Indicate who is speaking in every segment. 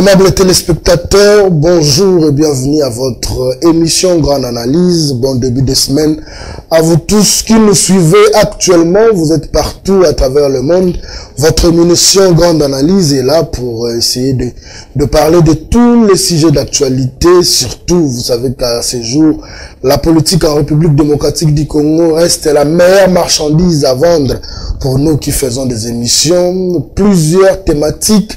Speaker 1: Aimables téléspectateurs, bonjour et bienvenue à votre émission Grande Analyse. Bon début de semaine à vous tous qui nous suivez actuellement. Vous êtes partout à travers le monde. Votre émission Grande Analyse est là pour essayer de parler de tous les sujets d'actualité. Surtout, vous savez qu'à ce jour, la politique en République démocratique du Congo reste la meilleure marchandise à vendre pour nous qui faisons des émissions. Plusieurs thématiques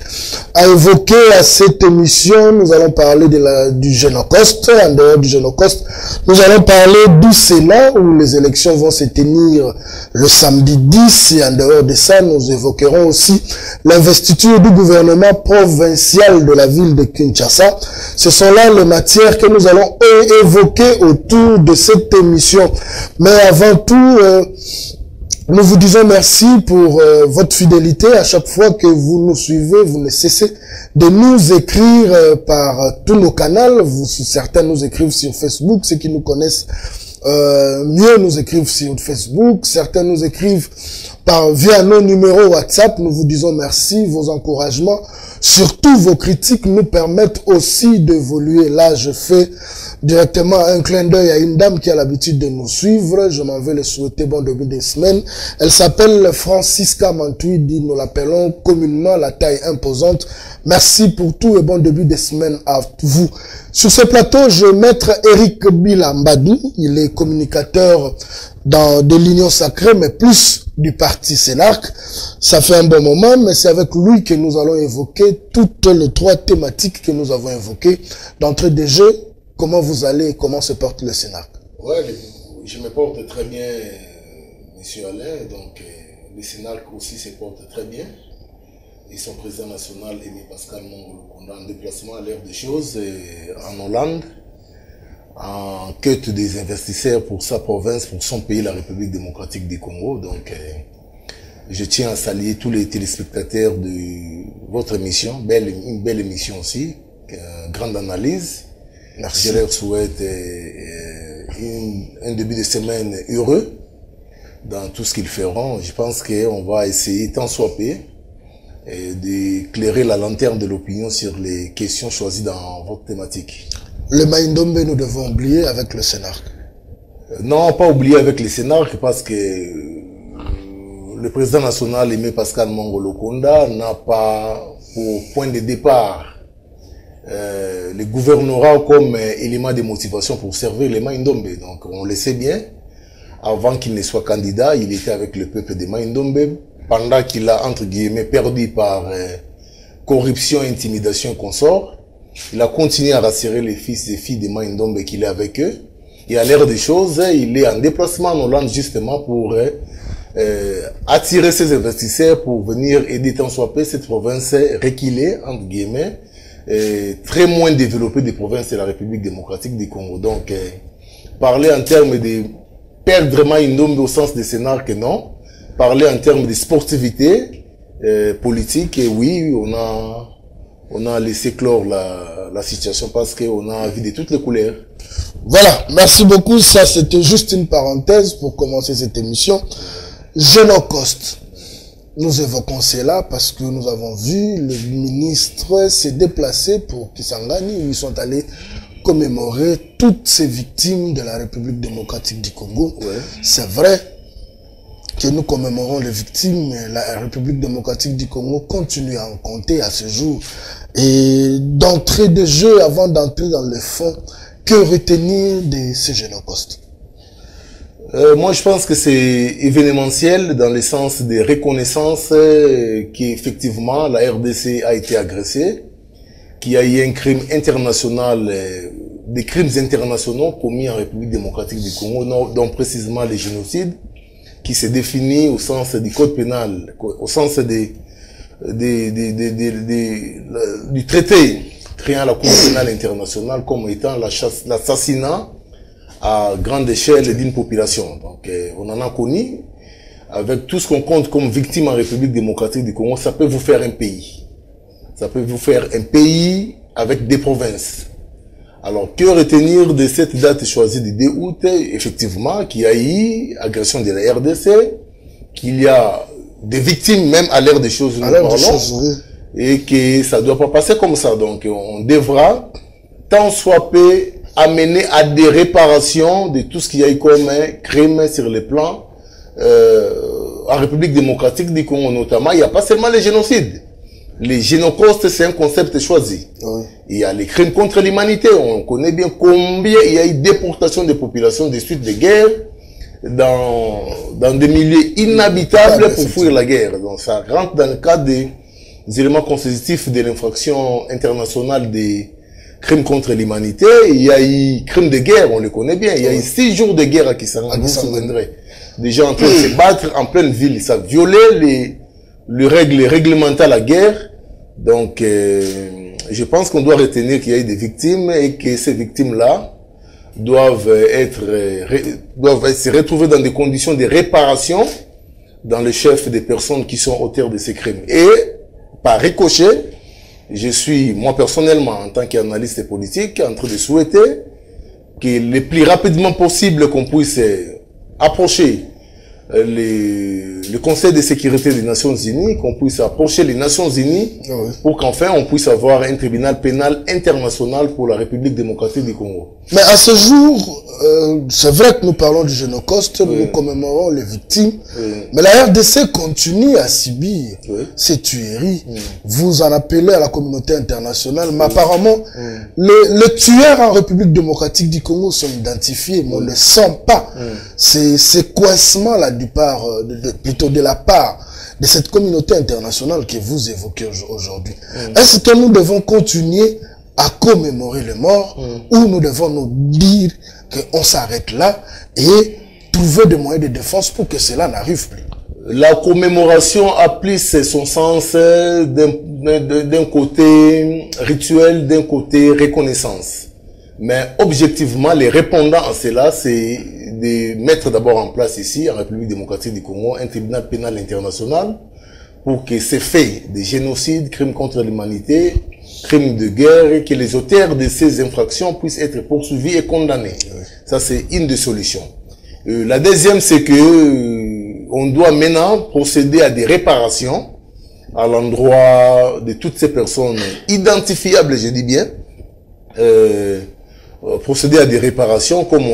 Speaker 1: à évoquer à cette émission. Nous allons parler du Génocost. En dehors du Génocost, nous allons parler du Sénat où les élections vont se tenir le samedi 10. Et en dehors de ça, nous évoquerons aussi l'investiture du gouvernement provincial de la ville de Kinshasa. Ce sont là les matières que nous allons évoquer autour de cette émission. Mais avant tout, nous vous disons merci pour votre fidélité. À chaque fois que vous nous suivez, vous ne cessez de nous écrire par tous nos canaux. Certains nous écrivent sur Facebook, ceux qui nous connaissent mieux nous écrivent sur Facebook. Certains nous écrivent via nos numéros WhatsApp. Nous vous disons merci. Vos encouragements, surtout vos critiques, nous permettent aussi d'évoluer. Là, je fais directement un clin d'œil à une dame qui a l'habitude de nous suivre. Je m'en vais le souhaiter bon début de semaine. Elle s'appelle Francisca Mantuidi. Nous l'appelons communément la taille imposante. Merci pour tout et bon début de semaine à vous. Sur ce plateau, je vais mettre Eric Bilambadou. Il est communicateur de l'Union Sacrée, mais plus du parti Sénarc. Ça fait un bon moment, mais c'est avec lui que nous allons évoquer toutes les trois thématiques que nous avons évoquées. D'entrée de jeu, comment vous allez et comment se porte le Sénarc?
Speaker 2: Ouais, je me porte très bien, monsieur Alain. Donc, le Sénarc aussi se porte très bien. Et son président national, Aimé Pascal Mongolo, en déplacement à l'ère des choses en Hollande, en quête des investisseurs pour sa province, pour son pays, la République démocratique du Congo. Donc, je tiens à saluer tous les téléspectateurs de votre émission, une belle émission aussi, grande analyse.
Speaker 1: Merci.
Speaker 2: Je leur souhaite un début de semaine heureux dans tout ce qu'ils feront. Je pense qu'on va essayer, tant soit peu, d'éclairer la lanterne de l'opinion sur les questions choisies dans votre thématique.
Speaker 1: Le Maïndombe, nous devons oublier avec le Sénarc.
Speaker 2: Non, pas oublier avec le Sénarc parce que le président national Aimé Pascal Mongolo Konda n'a pas pour point de départ le gouvernorat comme élément de motivation pour servir les Maïndombe. Donc on le sait bien, avant qu'il ne soit candidat, il était avec le peuple de Maïndombe. Pendant qu'il a, entre guillemets, perdu par corruption, intimidation et consort, il a continué à rassurer les fils et filles de Maïndombe qu'il est avec eux. Et à l'ère des choses, il est en déplacement en Hollande justement pour attirer ses investisseurs pour venir aider tant soit peu cette province reculée, entre guillemets, très moins développée des provinces de la République démocratique du Congo. Donc, parler en termes de perdre Maïndombe au sens de Sénarc, non. Parler en termes de sportivité politique, et oui, on a laissé clore la situation parce qu'on a vu de toutes les couleurs.
Speaker 1: Voilà, merci beaucoup. Ça, c'était juste une parenthèse pour commencer cette émission. Génocost. Nous évoquons cela parce que nous avons vu le ministre se déplacer pour Kisangani où ils sont allés commémorer toutes ces victimes de la République démocratique du Congo. Ouais. C'est vrai que nous commémorons les victimes, mais la République démocratique du Congo continue à en compter à ce jour. Et d'entrée de jeu, avant d'entrer dans le fond, que retenir de ce Génocost?
Speaker 2: Moi, je pense que c'est événementiel dans le sens de reconnaissance qu'effectivement la RDC a été agressée, qu'il y a eu un crime international, des crimes internationaux commis en République démocratique du Congo, dont précisément les génocides, qui se définit au sens du code pénal, au sens du traité créant la Cour pénale internationale comme étant l'assassinat à grande échelle d'une population. Donc, on en a connu. Avec tout ce qu'on compte comme victime en République démocratique du Congo, ça peut vous faire un pays. Ça peut vous faire un pays avec des provinces. Alors, que retenir de cette date choisie du 2 août? Effectivement, qu'il y a eu agression de la RDC, qu'il y a des victimes même à l'ère des choses, nous parlons, et que ça ne doit pas passer comme ça. Donc, on devra, tant soit peu, amener à des réparations de tout ce qu'il y a eu comme crime sur le plan en République démocratique du Congo notamment. Il n'y a pas seulement les génocides. Les génocides, c'est un concept choisi. Oui. Il y a les crimes contre l'humanité. On connaît bien combien il y a eu déportation des populations des suites de guerre dans des milieux inhabitables pour fuir la guerre. Donc ça rentre dans le cadre des éléments constitutifs de l'infraction internationale des crimes contre l'humanité. Il y a eu crimes de guerre, on le connaît bien. Il y a eu 6 jours de guerre à Kisangani, vous vous souviendrez. Des gens en train de se battre en pleine ville. Ça violait les réglementaires la guerre. Donc, je pense qu'on doit retenir qu'il y a eu des victimes et que ces victimes-là doivent se retrouver dans des conditions de réparation dans le chef des personnes qui sont auteurs de ces crimes. Et, par ricochet, je suis, moi personnellement, en tant qu'analyste politique, en train de souhaiter que le plus rapidement possible qu'on puisse approcher le Conseil de sécurité des Nations Unies, qu'on puisse approcher les Nations Unies pour qu'enfin on puisse avoir un tribunal pénal international pour la République démocratique du Congo.
Speaker 1: Mais à ce jour, c'est vrai que nous parlons du Génocoste, nous commémorons les victimes, mais la RDC continue à subir ces tueries. Vous en appelez à la communauté internationale, mais apparemment, les tueurs en République démocratique du Congo sont identifiés, mais on ne le sent pas. Ces coincements-là plutôt de la part de cette communauté internationale que vous évoquez aujourd'hui. Est-ce que nous devons continuer à commémorer les morts ou nous devons nous dire qu'on s'arrête là et trouver des moyens de défense pour que cela n'arrive plus?
Speaker 2: La commémoration a plus son sens d'un côté rituel, d'un côté reconnaissance. Mais objectivement, les répondants à cela, c'est de mettre d'abord en place ici, en République démocratique du Congo, un tribunal pénal international pour que ces faits de génocide, crimes contre l'humanité, crimes de guerre, et que les auteurs de ces infractions puissent être poursuivis et condamnés. Ça, c'est une des solutions. La deuxième, c'est que on doit maintenant procéder à des réparations à l'endroit de toutes ces personnes identifiables, je dis bien, procéder à des réparations comme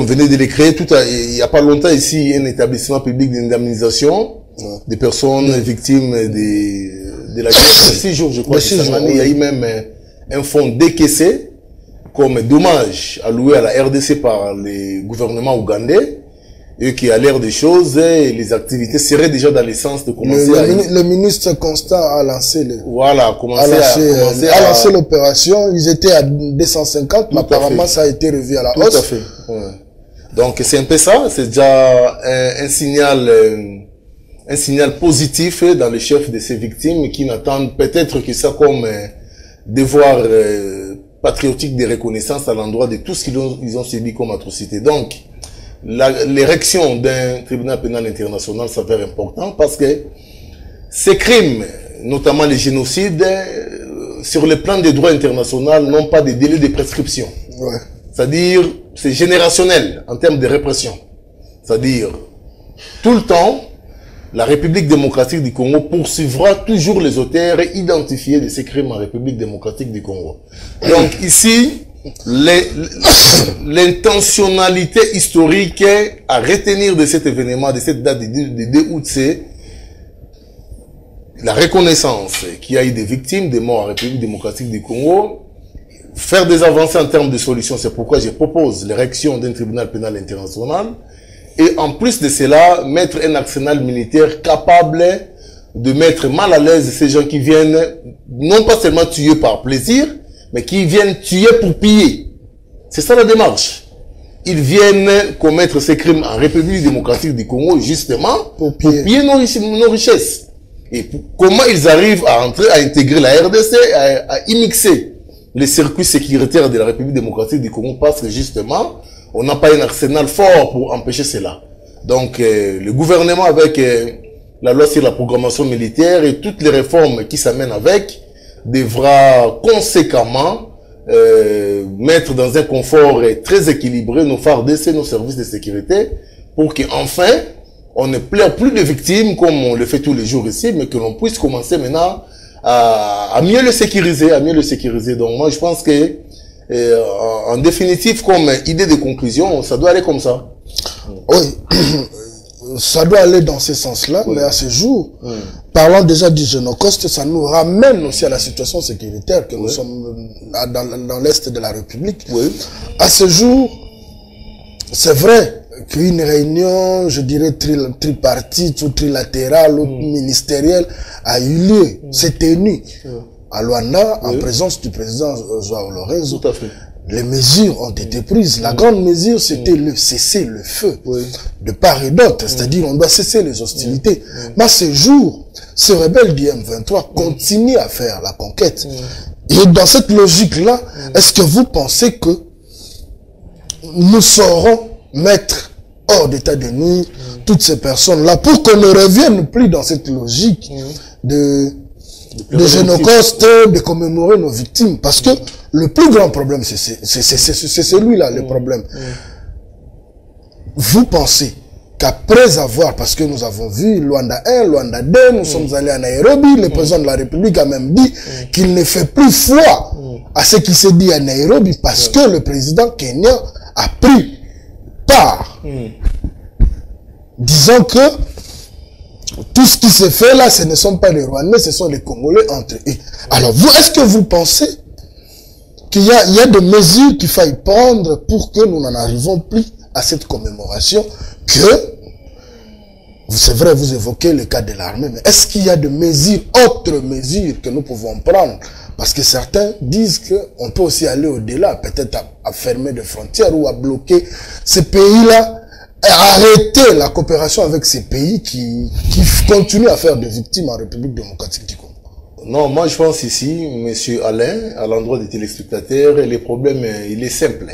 Speaker 2: venait de les créer il n'y a pas longtemps ici, un établissement public d'indemnisation des personnes victimes de la guerre. 6 jours, je crois, il y a eu même un fonds décaissé comme dommage alloué à la RDC par les gouvernements ougandais et qui, à l'air des choses, les activités seraient déjà dans l'essence de commencer
Speaker 1: le ministre Constant a lancé l'opération. Ils étaient à 250, mais apparemment ça a été revu à la hausse.
Speaker 2: Tout à fait. Ouais. Donc c'est un peu ça, c'est déjà un signal positif dans les chefs de ces victimes qui n'attendent peut-être que ça comme devoir patriotique de reconnaissance à l'endroit de tout ce qu'ils ont subi comme atrocité. Donc, l'érection d'un tribunal pénal international s'avère important parce que ces crimes, notamment les génocides, sur le plan des droits internationaux, n'ont pas de délai de prescription. C'est-à-dire, c'est générationnel en termes de répression. C'est-à-dire, tout le temps, la République démocratique du Congo poursuivra toujours les auteurs identifiés de ces crimes en République démocratique du Congo. Donc ici, l'intentionnalité historique à retenir de cet événement, de cette date de 2 août, c'est la reconnaissance qu'il y a eu des victimes, des morts en République démocratique du Congo, faire des avancées en termes de solutions. C'est pourquoi je propose l'érection d'un tribunal pénal international. Et en plus de cela, mettre un arsenal militaire capable de mettre mal à l'aise ces gens qui viennent, non pas seulement tuer par plaisir, mais qui viennent tuer pour piller. C'est ça la démarche. Ils viennent commettre ces crimes en République démocratique du Congo, justement, pour piller nos richesses. Et comment ils arrivent à intégrer la RDC, à immixer les circuits sécuritaires de la République démocratique du Congo, parce que justement, on n'a pas un arsenal fort pour empêcher cela. Donc, le gouvernement, avec la loi sur la programmation militaire et toutes les réformes qui s'amènent avec, devra conséquemment mettre dans un confort très équilibré nos FARDC, nos services de sécurité, pour qu'enfin, on ne pleure plus de victimes comme on le fait tous les jours ici, mais que l'on puisse commencer maintenant à mieux le sécuriser, Donc moi je pense que en définitive, comme idée de conclusion, ça doit aller comme ça.
Speaker 1: Oui, ça doit aller dans ce sens-là, mais à ce jour, parlant déjà du Génocoste, ça nous ramène aussi à la situation sécuritaire que nous sommes dans l'Est de la République. À ce jour, c'est vrai qu'une réunion, je dirais tripartite ou trilatérale ou ministérielle a eu lieu, s'est tenue à Luanda en présence du président João Lourenço.
Speaker 2: Tout à fait.
Speaker 1: Les mesures ont été prises. La grande mesure, c'était le cessez-le-feu de part et d'autre. C'est-à-dire, on doit cesser les hostilités. Mais à ce jour, ces rebelles du M23 continuent à faire la conquête. Et dans cette logique-là, est-ce que vous pensez que nous saurons mettre hors d'état de nuire toutes ces personnes-là pour qu'on ne revienne plus dans cette logique de Génocoste, de commémorer nos victimes? Parce que le plus grand problème, c'est celui-là, le problème. Vous pensez qu'après avoir, parce que nous avons vu Luanda 1, Luanda 2, nous sommes allés à Nairobi, le président de la République a même dit qu'il ne fait plus foi à ce qui s'est dit à Nairobi parce que le président kenyan a pris part. Disons que tout ce qui se fait là, ce ne sont pas les Rwandais, ce sont les Congolais entre eux. Alors vous, est-ce que vous pensez qu'il y a des mesures qu'il faille prendre pour que nous n'en arrivons plus à cette commémoration que, c'est vrai, vous évoquez le cas de l'armée, mais est-ce qu'il y a de mesures, autres mesures que nous pouvons prendre? Parce que certains disent qu'on peut aussi aller au-delà, peut-être à fermer des frontières ou à bloquer ces pays-là, à arrêter la coopération avec ces pays qui continuent à faire des victimes en République démocratique du Congo.
Speaker 2: Non, moi je pense ici, monsieur Alain, à l'endroit des téléspectateurs, le problème, il est simple.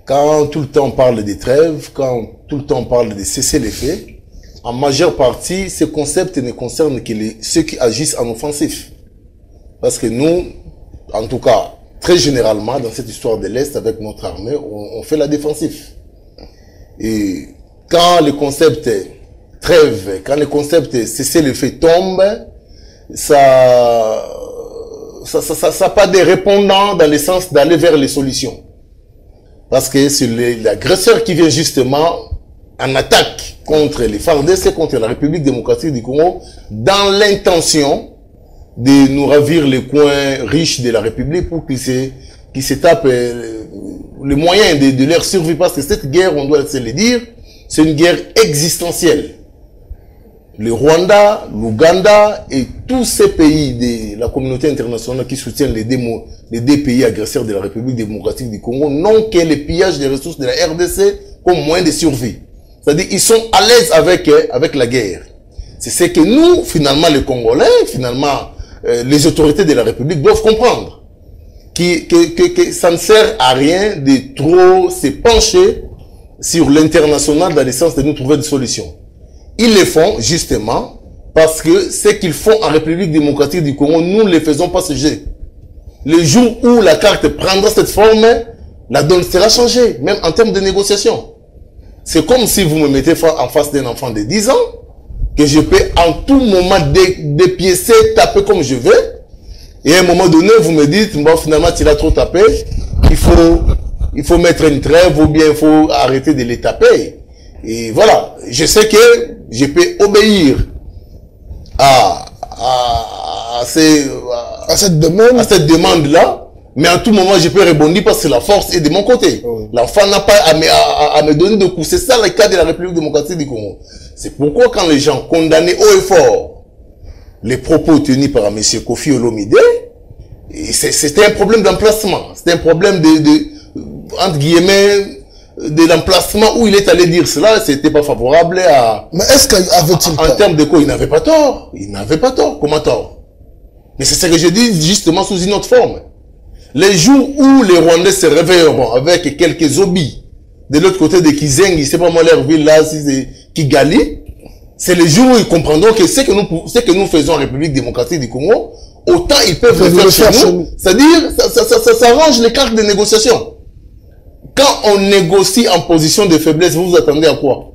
Speaker 2: Quand tout le temps on parle des trêves, quand tout le temps on parle de cesser les faits, en majeure partie, ce concept ne concerne que ceux qui agissent en offensif. Parce que nous, en tout cas, très généralement, dans cette histoire de l'Est, avec notre armée, on fait la défensive. Et quand le concept trêve, quand le concept cesser le fait tombe, ça n'a pas de répondants dans le sens d'aller vers les solutions. Parce que c'est l'agresseur qui vient justement en attaque contre les FARDC, contre la République démocratique du Congo, dans l'intention de nous ravir les coins riches de la République pour qu'ils se tapent les moyens de leur survie. Parce que cette guerre, on doit se le dire, c'est une guerre existentielle. Le Rwanda, l'Ouganda et tous ces pays de la communauté internationale qui soutiennent les deux pays agresseurs de la République démocratique du Congo n'ont que le pillage des ressources de la RDC comme moyen de survie. C'est-à-dire qu'ils sont à l'aise avec la guerre. C'est ce que nous, finalement, les Congolais, finalement, les autorités de la République doivent comprendre. Que ça ne sert à rien de trop se pencher sur l'international dans le sens de nous trouver des solutions. Ils le font justement parce que ce qu'ils font en République démocratique du Congo, nous ne les faisons pas ce jeu. Le jour où la carte prendra cette forme, la donne sera changée, même en termes de négociation. C'est comme si vous me mettez en face d'un enfant de 10 ans, que je peux en tout moment dépiécer, taper comme je veux, et à un moment donné, vous me dites, bon, finalement, tu l'as trop tapé, il faut mettre une trêve, ou bien il faut arrêter de les taper. Et voilà, je sais que je peux obéir à cette demande-là, mais à tout moment, je peux rebondir parce que la force est de mon côté. L'enfant n'a pas à me donner de coups. C'est ça le cas de la République démocratique du Congo. C'est pourquoi quand les gens condamnaient haut et fort les propos tenus par M. Kofi Olomide, c'était un problème d'emplacement. C'était un problème entre guillemets, de l'emplacement où il est allé dire cela, c'était pas favorable à...
Speaker 1: Mais est-ce qu'avait-il tort?
Speaker 2: En termes de quoi, il n'avait pas tort. Il n'avait pas tort. Comment tort? Mais c'est ce que je dis justement sous une autre forme. Les jours où les Rwandais se réveilleront avec quelques hobbies de l'autre côté de Kizengi, c'est pas moi leur ville là, c'est Kigali, c'est les jours où ils comprendront que ce que nous faisons en République démocratique du Congo, autant ils peuvent le faire chez nous. C'est-à-dire, ça arrange les cartes de négociation. Quand on négocie en position de faiblesse, vous vous attendez à quoi?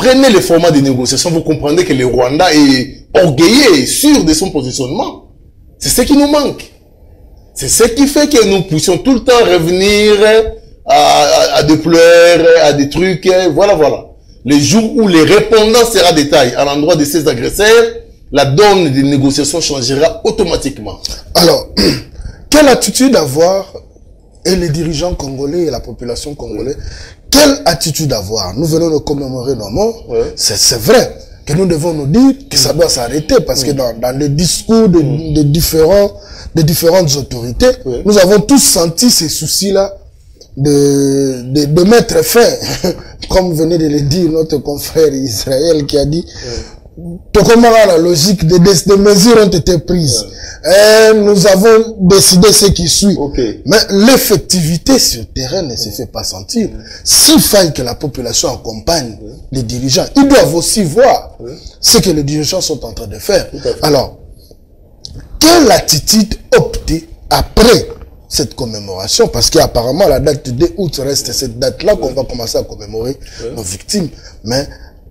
Speaker 2: prenez le format des négociations, vous comprendrez que le Rwanda est orgueilleux et sûr de son positionnement. C'est ce qui nous manque. C'est ce qui fait que nous puissions tout le temps revenir à des pleurs, à des trucs, voilà, voilà. Les jours où les répondants sera détaillé à l'endroit de ces agresseurs, la donne des négociations changera automatiquement.
Speaker 1: Alors, quelle attitude avoir, et les dirigeants congolais et la population congolaise, quelle attitude avoir? Nous venons de commémorer nos morts. C'est vrai que nous devons nous dire que ça doit s'arrêter parce que dans les discours de différentes autorités, nous avons tous senti ces soucis-là de mettre fin, comme venait de le dire notre confrère Israël qui a dit comment la logique des mesures ont été prises. Et nous avons décidé ce qui suit. Mais l'effectivité sur le terrain ne se fait pas sentir. S'il faille que la population accompagne les dirigeants, ils doivent aussi voir ce que les dirigeants sont en train de faire. Alors, quelle attitude opter après cette commémoration? Parce qu'apparemment, la date du 2 août reste cette date-là qu'on va commencer à commémorer nos victimes. Mais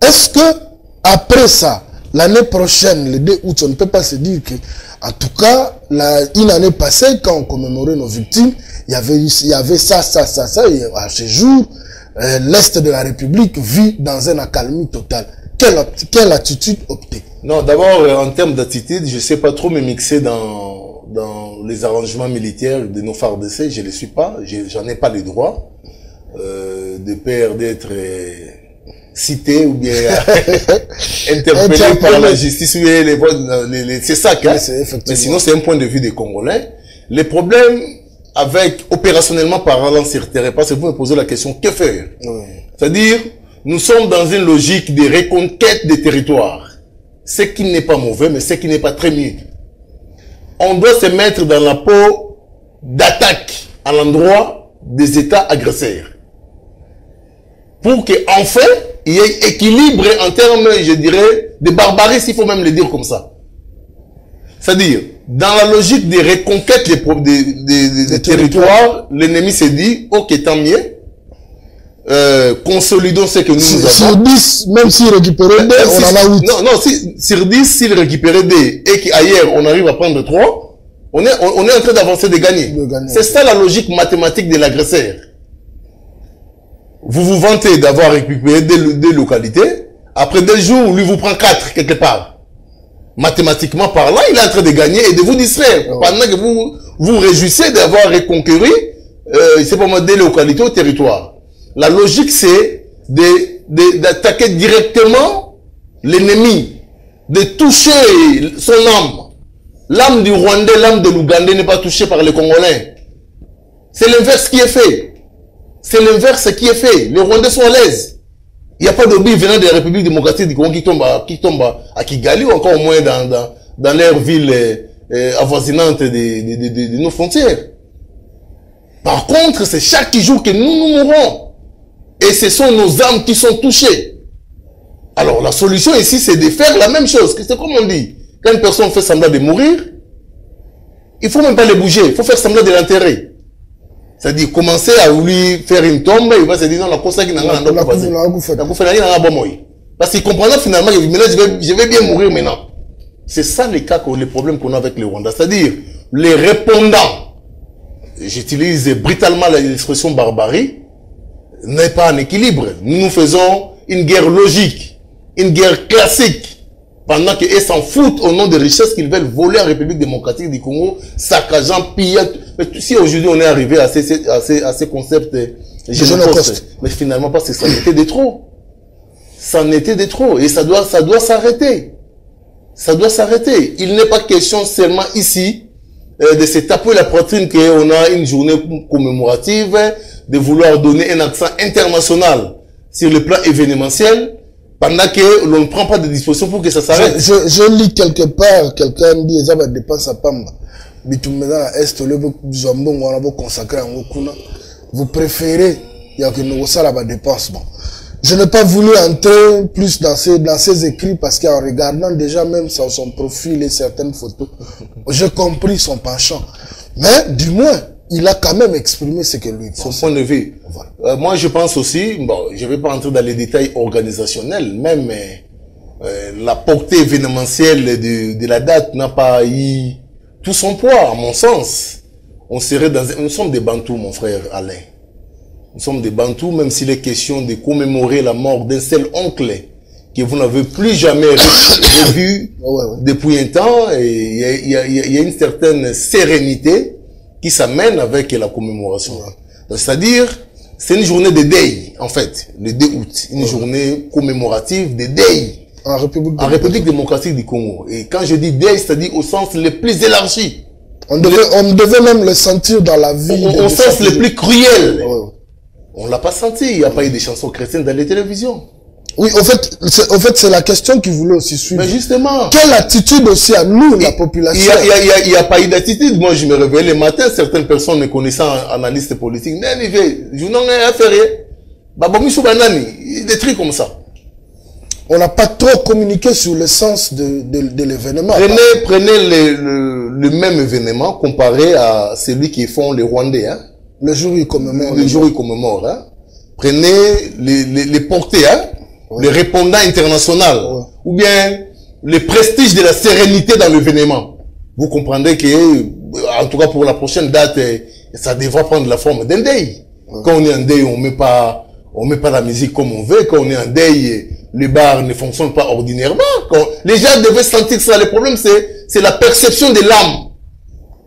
Speaker 1: est-ce que après ça, l'année prochaine, le 2 août, on ne peut pas se dire que, en tout cas, une année passée, quand on commémorait nos victimes, il y avait ça, et à ce jour, l'Est de la République vit dans une accalmie totale. Quelle attitude opter?
Speaker 2: Non, d'abord, en termes d'attitude, je ne sais pas trop me mixer dans les arrangements militaires de nos FARDC, je ne les suis pas, j'en ai pas les droits, de peur d'être cité ou bien interpellé par la justice, c'est ça, mais sinon c'est un point de vue des Congolais. Les problèmes avec, opérationnellement parlant sur terrain, parce que vous me posez la question, que faire? C'est-à-dire, nous sommes dans une logique de reconquête des territoires, ce qui n'est pas mauvais, mais ce qui n'est pas très mieux. On doit se mettre dans la peau d'attaque à l'endroit des États agresseurs. Pour qu'enfin, il y ait équilibre en termes, je dirais, de barbarie, s'il faut même le dire comme ça. C'est-à-dire, dans la logique de reconquête des territoires, l'ennemi s'est dit, ok, tant mieux, consolidons ce que nous avons.
Speaker 1: Sur 10, même s'il récupérait 2, on en a 8.
Speaker 2: Non, sur 10, s'il récupérait 2 et qu'ailleurs on arrive à prendre 3, on est en train d'avancer, de gagner. C'est ça la logique mathématique de l'agresseur. Vous vous vantez d'avoir récupéré des localités, après 2 jours, lui vous prend 4 quelque part. Mathématiquement parlant, il est en train de gagner et de vous distraire. Pendant que vous vous réjouissez d'avoir reconquéri, c'est pas moi, des localités au territoire. La logique, c'est d'attaquer directement l'ennemi, de toucher son âme. L'âme du Rwandais, l'âme de l'Ougandais n'est pas touchée par les Congolais. C'est l'inverse qui est fait. C'est l'inverse qui est fait. Les Rwandais sont à l'aise. Il n'y a pas d'obus venant de la République démocratique du Congo qui tombe à Kigali ou encore au moins dans leur ville avoisinante de nos frontières. Par contre, c'est chaque jour que nous mourons. Et ce sont nos âmes qui sont touchées. Alors, la solution ici, c'est de faire la même chose. C'est comme on dit. Quand une personne fait semblant de mourir, il ne faut même pas le bouger. Il faut faire semblant de l'enterrer. C'est-à-dire, commencer à lui faire une tombe, il va se dire, non, la cause qui n'a pas parce qu'il comprendra finalement que maintenant, je vais bien mourir maintenant. C'est ça le problème qu'on a avec le Rwanda. C'est-à-dire, les répondants, j'utilise brutalement l'expression barbarie, n'est pas en équilibre. Nous faisons une guerre logique, une guerre classique, pendant qu'ils s'en foutent au nom des richesses qu'ils veulent voler en République démocratique du Congo, saccageant, pillant. Mais si aujourd'hui on est arrivé à ces concepts mais finalement parce que ça en était de trop. Ça en était de trop. Et ça doit s'arrêter. Ça doit s'arrêter. Il n'est pas question seulement ici de se taper la poitrine qu'on a une journée commémorative, de vouloir donner un accent international sur le plan événementiel, pendant que l'on ne prend pas de dispositions pour que ça s'arrête.
Speaker 1: Je lis quelque part, quelqu'un dit, ça va dépenser à Pamba. Vous préférez, il y a que nous, ça là, dépense. Bon. Je n'ai pas voulu entrer plus dans ces écrits parce qu'en regardant déjà même sur son profil et certaines photos, j'ai compris son penchant. Mais, du moins, il a quand même exprimé ce que lui pense.
Speaker 2: Son point de vue. Voilà. Moi, je pense aussi, bon, je vais pas entrer dans les détails organisationnels, même la portée événementielle de la date n'a pas eu tout son poids, à mon sens. Nous sommes des Bantous, mon frère Alain. Nous sommes des Bantous, même s'il est question de commémorer la mort d'un seul oncle que vous n'avez plus jamais revu depuis un temps. Et il y a une certaine sérénité qui s'amène avec la commémoration. C'est-à-dire, c'est une journée de deuil, en fait, le 2 août. Une journée commémorative de deuil. En République démocratique du Congo. Et quand je dis deuil, c'est-à-dire au sens le plus élargi.
Speaker 1: On devait même le sentir dans la vie.
Speaker 2: Au sens le plus cruel. On l'a pas senti. Il n'y a pas eu de chansons chrétiennes dans les télévisions.
Speaker 1: Oui, au fait, c'est la question qu'il voulait aussi suivre.
Speaker 2: Mais justement.
Speaker 1: Quelle attitude aussi à nous, la population?
Speaker 2: Il y a pas eu d'attitude. Moi, je me réveillais le matin, certaines personnes me connaissant analystes politiques. Je n'en ai affaire. Des trucs comme ça.
Speaker 1: On n'a pas trop communiqué sur le sens de l'événement.
Speaker 2: Prenez le même événement comparé à celui qui font les Rwandais, hein.
Speaker 1: Le jour où ils commémorent.
Speaker 2: Le jour où ils commémorent, hein. Prenez les portées, hein. Le répondant international. Ou bien le prestige de la sérénité dans l'événement. Vous comprendrez que, en tout cas pour la prochaine date, ça devra prendre la forme d'un deuil. Quand on est en deuil, on met pas la musique comme on veut. Quand on est en deuil, les bars ne fonctionnent pas ordinairement. Les gens devaient sentir ça. Le problème, c'est la perception de l'âme.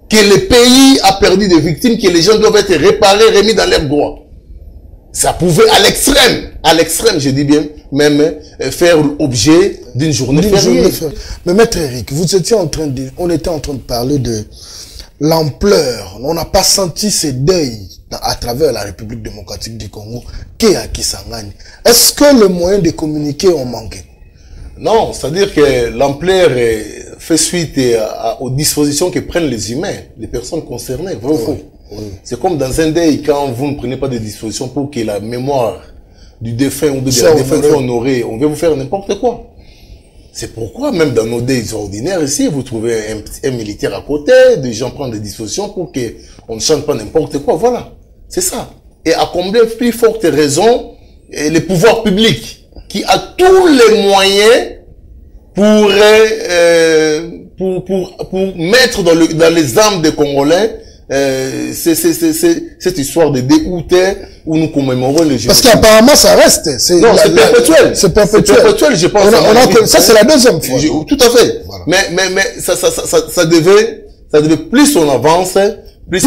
Speaker 2: Que le pays a perdu des victimes, que les gens doivent être réparés, remis dans leurs droits. Ça pouvait, à l'extrême, je dis bien, même faire l'objet d'une journée fériée.
Speaker 1: Mais Maître Eric, on était en train de parler de l'ampleur. On n'a pas senti ce deuil à travers la République démocratique du Congo qui a Kisangani. Est-ce que les moyens de communiquer ont manqué?
Speaker 2: Non, c'est-à-dire que l'ampleur fait suite aux dispositions que prennent les humains, les personnes concernées. Vrai ou faux? C'est comme dans un deuil, quand vous ne prenez pas de dispositions pour que la mémoire du défunt ou de la défunte soit honorée, on va vous faire n'importe quoi. C'est pourquoi, même dans nos deuils ordinaires ici, vous trouvez un militaire à côté, des gens prennent des dispositions pour qu'on ne chante pas n'importe quoi. Voilà. C'est ça. Et à combien plus forte raison, les pouvoirs publics, qui a tous les moyens pour mettre dans les âmes des Congolais cette histoire de dégoût où nous commémorons les
Speaker 1: Parce qu'apparemment ça reste.
Speaker 2: Non, c'est perpétuel.
Speaker 1: C'est perpétuel.
Speaker 2: Je pense.
Speaker 1: Ça c'est la deuxième fois.
Speaker 2: Tout à fait. Voilà. Mais ça devait plus on avance, plus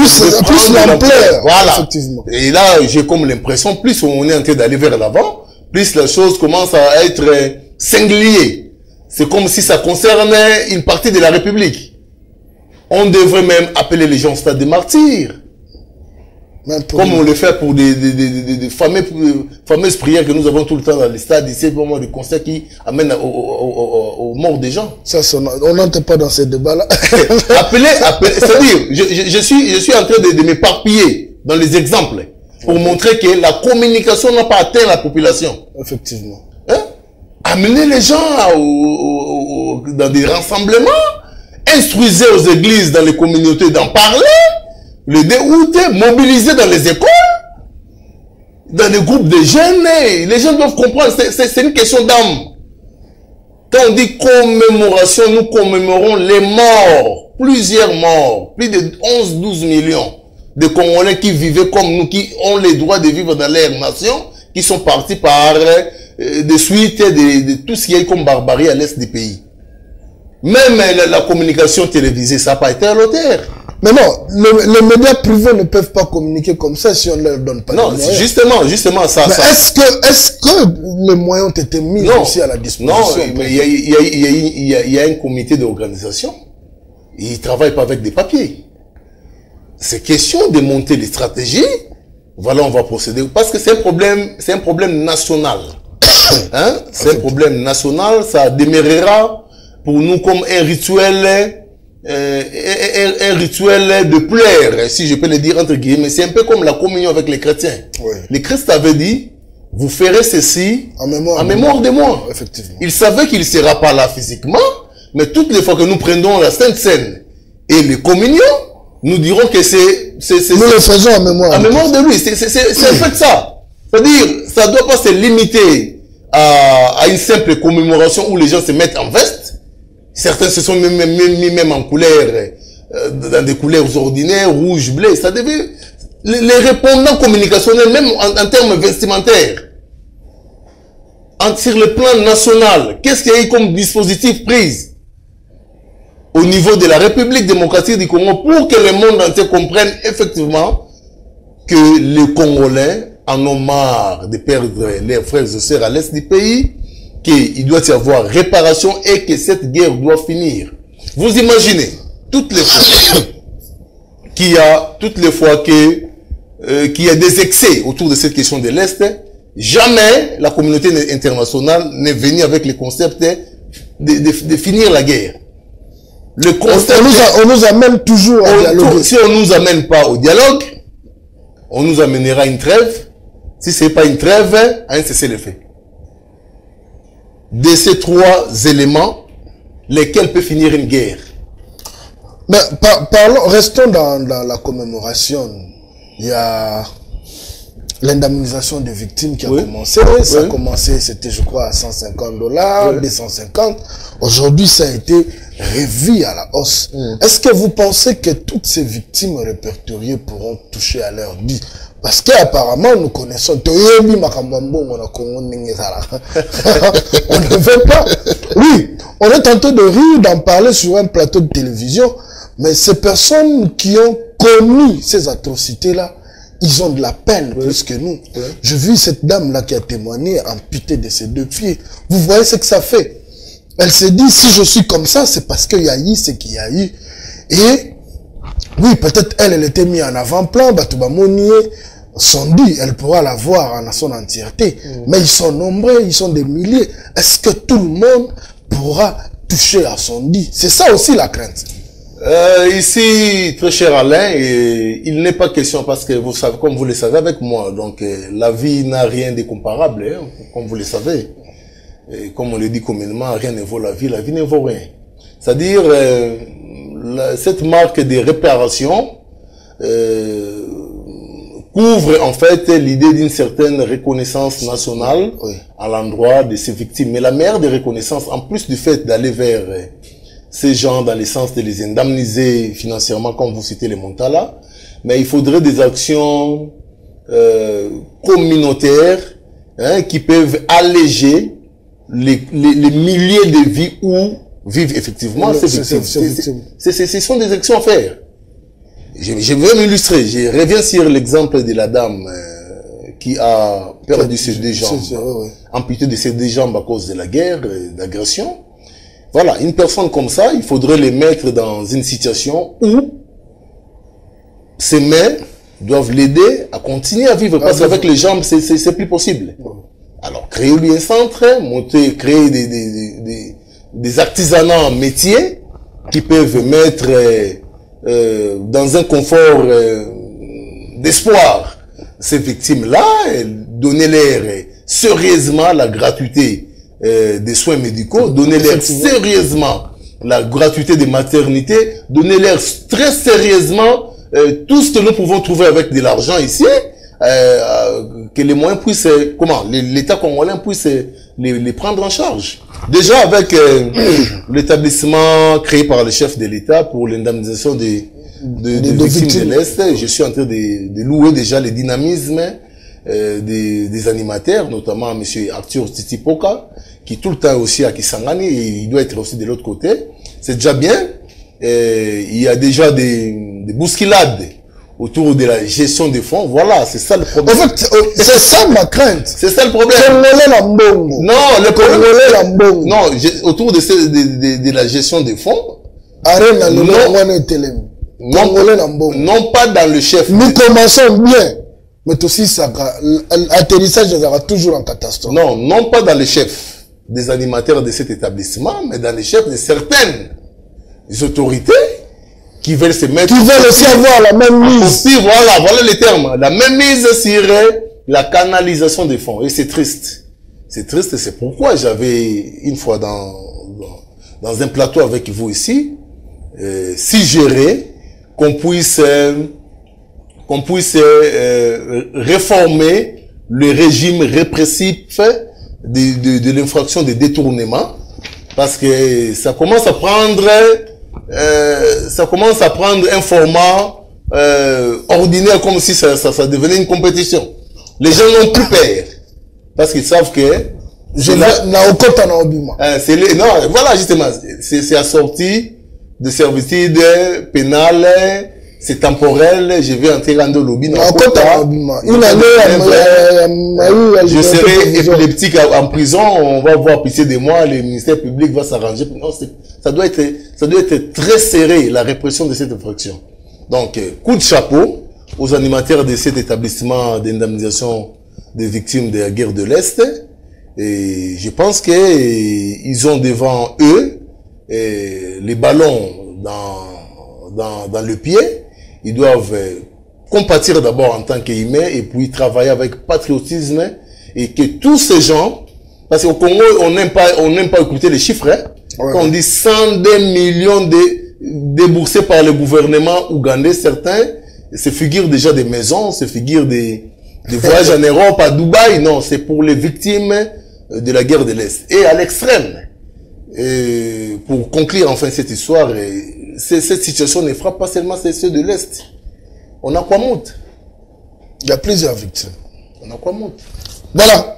Speaker 2: l'ampleur. Voilà. Effectivement. Et là, j'ai comme l'impression, plus on est en train d'aller vers l'avant, plus la chose commence à être singulier. C'est comme si ça concernait une partie de la République. On devrait même appeler les gens au stade de martyrs. Comme on le fait pour des fameuses prières que nous avons tout le temps dans les stades, ici, pour moi, des concerts qui amènent aux morts des gens.
Speaker 1: Ça, on n'entre pas dans ces débats-là.
Speaker 2: C'est-à-dire, je suis en train de m'éparpiller dans les exemples pour montrer que la communication n'a pas atteint la population.
Speaker 1: Effectivement.
Speaker 2: Hein? Amener les gens dans des rassemblements, instruisez aux églises, dans les communautés d'en parler, le dérouter, mobiliser dans les écoles, dans des groupes de jeunes. Les gens doivent comprendre, c'est une question d'âme. Quand on dit commémoration, nous commémorons les morts, plusieurs morts, plus de 11-12 millions de Congolais qui vivaient comme nous, qui ont les droits de vivre dans leur nation, qui sont partis par des suites de tout ce qui est comme barbarie à l'est du pays. Même la communication télévisée, ça n'a pas été à l'auteur.
Speaker 1: Mais non, les médias privés ne peuvent pas communiquer comme ça si on ne leur donne pas
Speaker 2: non,
Speaker 1: les moyens.
Speaker 2: Justement, ça.
Speaker 1: Mais est-ce que les moyens ont été mis aussi à la disposition?
Speaker 2: Non, mais il y a un comité d'organisation. Ils ne travaillent pas avec des papiers. C'est question de monter des stratégies. Voilà, on va procéder. Parce que c'est un problème national. Hein? C'est un problème national. Ça demeurera pour nous comme un rituel de pleurs, si je peux le dire entre guillemets. C'est un peu comme la communion avec les chrétiens. Oui. Le Christ avait dit, vous ferez ceci en mémoire de moi.
Speaker 1: Effectivement.
Speaker 2: Il savait qu'il ne sera pas là physiquement, mais toutes les fois que nous prenons la Sainte Seine et les communions, nous dirons que c'est
Speaker 1: nous le faisons en mémoire.
Speaker 2: En mémoire de lui. C'est en fait ça. C'est-à-dire, ça ne doit pas se limiter à une simple commémoration où les gens se mettent en veste. Certains se sont mis même en couleur, dans des couleurs ordinaires, rouge, bleu. Ça devait, les répondants communicationnels, même en termes vestimentaires, sur le plan national, qu'est-ce qu'il y a eu comme dispositif pris au niveau de la République démocratique du Congo pour que le monde entier comprenne effectivement que les Congolais en ont marre de perdre leurs frères et sœurs à l'est du pays, qu'il doit y avoir réparation et que cette guerre doit finir. Vous imaginez, toutes les fois qu'il y a des excès autour de cette question de l'Est, jamais la communauté internationale n'est venue avec le concept de finir la guerre. Le concept,
Speaker 1: on nous amène toujours au dialogue.
Speaker 2: Si on ne nous amène pas au dialogue, on nous amènera une trêve. Si ce n'est pas une trêve, un cessez-le-feu. De ces trois éléments, lesquels peuvent finir une guerre.
Speaker 1: Mais parlons, restons dans la commémoration. Il y a l'indemnisation des victimes qui a commencé. Ça a commencé, c'était je crois à $150, 250. Aujourd'hui, ça a été revu à la hausse. Est-ce que vous pensez que toutes ces victimes répertoriées pourront toucher à leur vie? Parce qu'apparemment, nous connaissons, on ne veut pas. Oui, on est tenté de rire, d'en parler sur un plateau de télévision, mais ces personnes qui ont connu ces atrocités-là, ils ont de la peine plus que nous. J'ai vu cette dame-là qui a témoigné, amputée de ses 2 pieds. Vous voyez ce que ça fait? Elle s'est dit, si je suis comme ça, c'est parce qu'il y a eu ce qu'il y a eu. Et, oui, peut-être elle était mise en avant-plan, Batouba Monier, son dit, elle pourra la voir en son entièreté. Mais ils sont nombreux, ils sont des milliers. Est-ce que tout le monde pourra toucher à son dit? C'est ça aussi la crainte.
Speaker 2: Ici, très cher Alain, il n'est pas question parce que vous savez, comme vous le savez avec moi, donc la vie n'a rien de comparable, hein, comme vous le savez. Et comme on le dit communément, rien ne vaut la vie ne vaut rien. C'est-à-dire, cette marque de réparation couvre en fait l'idée d'une certaine reconnaissance nationale à l'endroit de ces victimes. Mais la meilleure des reconnaissances, en plus du fait d'aller vers ces gens dans le sens de les indemniser financièrement, comme vous citez les montants là, mais il faudrait des actions communautaires qui peuvent alléger les milliers de vies où vivent effectivement ces victimes. Ce sont des actions à faire. Je veux m'illustrer. Je reviens sur l'exemple de la dame qui a perdu ses 2 jambes, amputée de ses 2 jambes à cause de la guerre, d'agression. Voilà, une personne comme ça, il faudrait les mettre dans une situation où ses mains doivent l'aider à continuer à vivre, parce qu'avec les jambes, c'est plus possible. Alors, créer-lui un centre, créer des artisanats métiers qui peuvent mettre dans un confort d'espoir ces victimes-là, donner-leur sérieusement la gratuité des soins médicaux, donner-leur sérieusement la gratuité des maternités, donner-leur très sérieusement tout ce que nous pouvons trouver avec de l'argent ici, que les moyens puissent, l'État congolais puisse les prendre en charge. Déjà avec l'établissement créé par le chef de l'État pour l'indemnisation des victimes de l'Est, je suis en train de louer déjà le dynamisme des animateurs, notamment M. Arthur Titipoka, qui tout le temps aussi à Kisangani, et il doit être aussi de l'autre côté. C'est déjà bien. Il y a déjà des bousculades autour de la gestion des fonds. Voilà, c'est ça le problème. En fait,
Speaker 1: c'est ça ma crainte.
Speaker 2: C'est ça le problème. Non, le problème. Non, autour de la gestion des fonds. Non pas dans le chef.
Speaker 1: Nous commençons bien. Mais aussi, l'atterrissage sera toujours en catastrophe.
Speaker 2: Non pas dans le chef des animateurs de cet établissement, mais dans le chef de certaines autorités qui veulent se mettre...
Speaker 1: Qui veulent aussi avoir la même mise.
Speaker 2: Aussi, voilà les termes. La même mise sur la canalisation des fonds. Et c'est triste. C'est triste et c'est pourquoi j'avais une fois dans un plateau avec vous ici, suggéré qu'on puisse qu'on puisse réformer le régime répressif de l'infraction de détournement, parce que ça commence à prendre un format ordinaire, comme si ça devenait une compétition. Les gens n'ont plus peur parce qu'ils savent que non, voilà, justement, c'est assorti de servitude pénale, c'est temporel, je vais entrer dans le lobby. Je serai épileptique en prison, on va voir pitié de moi, le ministère public va s'arranger. Non, ça doit être très serré, la répression de cette infraction. Donc, coup de chapeau aux animateurs de cet établissement d'indemnisation des victimes de la guerre de l'Est. Et je pense qu'ils ont devant eux les ballons dans le pied. Ils doivent compatir d'abord en tant qu'humains et puis travailler avec patriotisme, et que tous ces gens, parce qu'au Congo, on n'aime pas écouter les chiffres, hein. Ouais. Quand on dit 102 millions déboursés par le gouvernement ougandais, certains se figurent déjà des maisons, se figurent des voyages en Europe, à Dubaï. Non, c'est pour les victimes de la guerre de l'Est. Et à l'extrême, pour conclure enfin cette histoire, cette situation ne frappe pas seulement ceux de l'Est. On a Kwamout.
Speaker 1: Il y a plusieurs victimes.
Speaker 2: On a Kwamout.
Speaker 1: Voilà.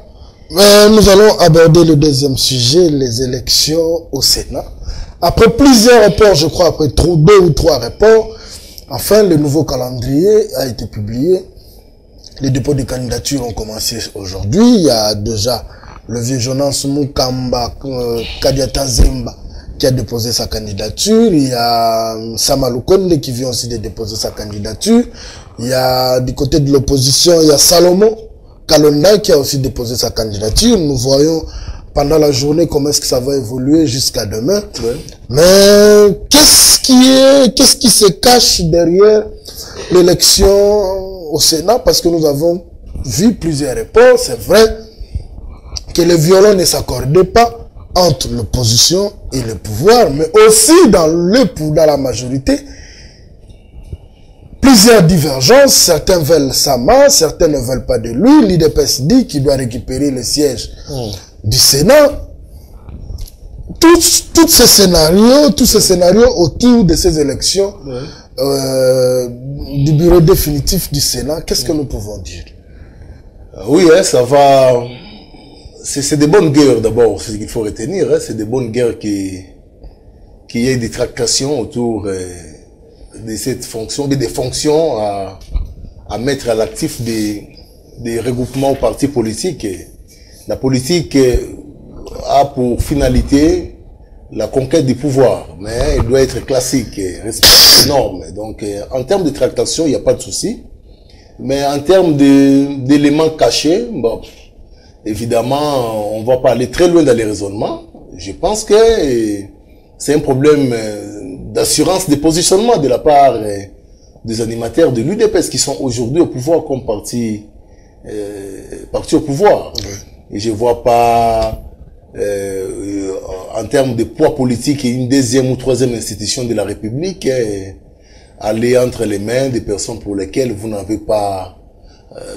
Speaker 1: Nous allons aborder le deuxième sujet, les élections au Sénat. Après plusieurs reports, je crois, après 2 ou 3 reports, enfin, le nouveau calendrier a été publié. Les dépôts de candidatures ont commencé aujourd'hui. Il y a déjà le vieux Jonas Mukamba, Kadiata Zemba, qui a déposé sa candidature. Il y a Sama Lukonde qui vient aussi de déposer sa candidature. Il y a du côté de l'opposition, il y a Salomon Kalonda qui a aussi déposé sa candidature. Nous voyons pendant la journée comment est-ce que ça va évoluer jusqu'à demain. Ouais. Mais qu'est-ce qui se cache derrière l'élection au Sénat? Parce que nous avons vu plusieurs reports. C'est vrai que les violons ne s'accordaient pas entre l'opposition et le pouvoir, mais aussi dans la majorité, plusieurs divergences. Certains veulent Sama, certains ne veulent pas de lui. L'IDPS dit qu'il doit récupérer le siège du Sénat. Tous ces scénarios autour de ces élections du bureau définitif du Sénat, qu'est-ce que nous pouvons dire?
Speaker 2: Oui, ça va. C'est des bonnes guerres d'abord, c'est ce qu'il faut retenir. C'est des bonnes guerres qu'il y ait des tractations autour de cette fonction, des fonctions à mettre à l'actif des regroupements aux partis politiques. La politique a pour finalité la conquête du pouvoir, mais elle doit être classique, respecter les normes. Donc, en termes de tractation, il n'y a pas de souci. Mais en termes d'éléments cachés, bon, évidemment, on va pas aller très loin dans les raisonnements. Je pense que c'est un problème d'assurance de positionnement de la part des animateurs de l'UDPS qui sont aujourd'hui au pouvoir comme parti au pouvoir. Oui. Et je vois pas, en termes de poids politique, et une deuxième ou troisième institution de la République aller entre les mains des personnes pour lesquelles vous n'avez pas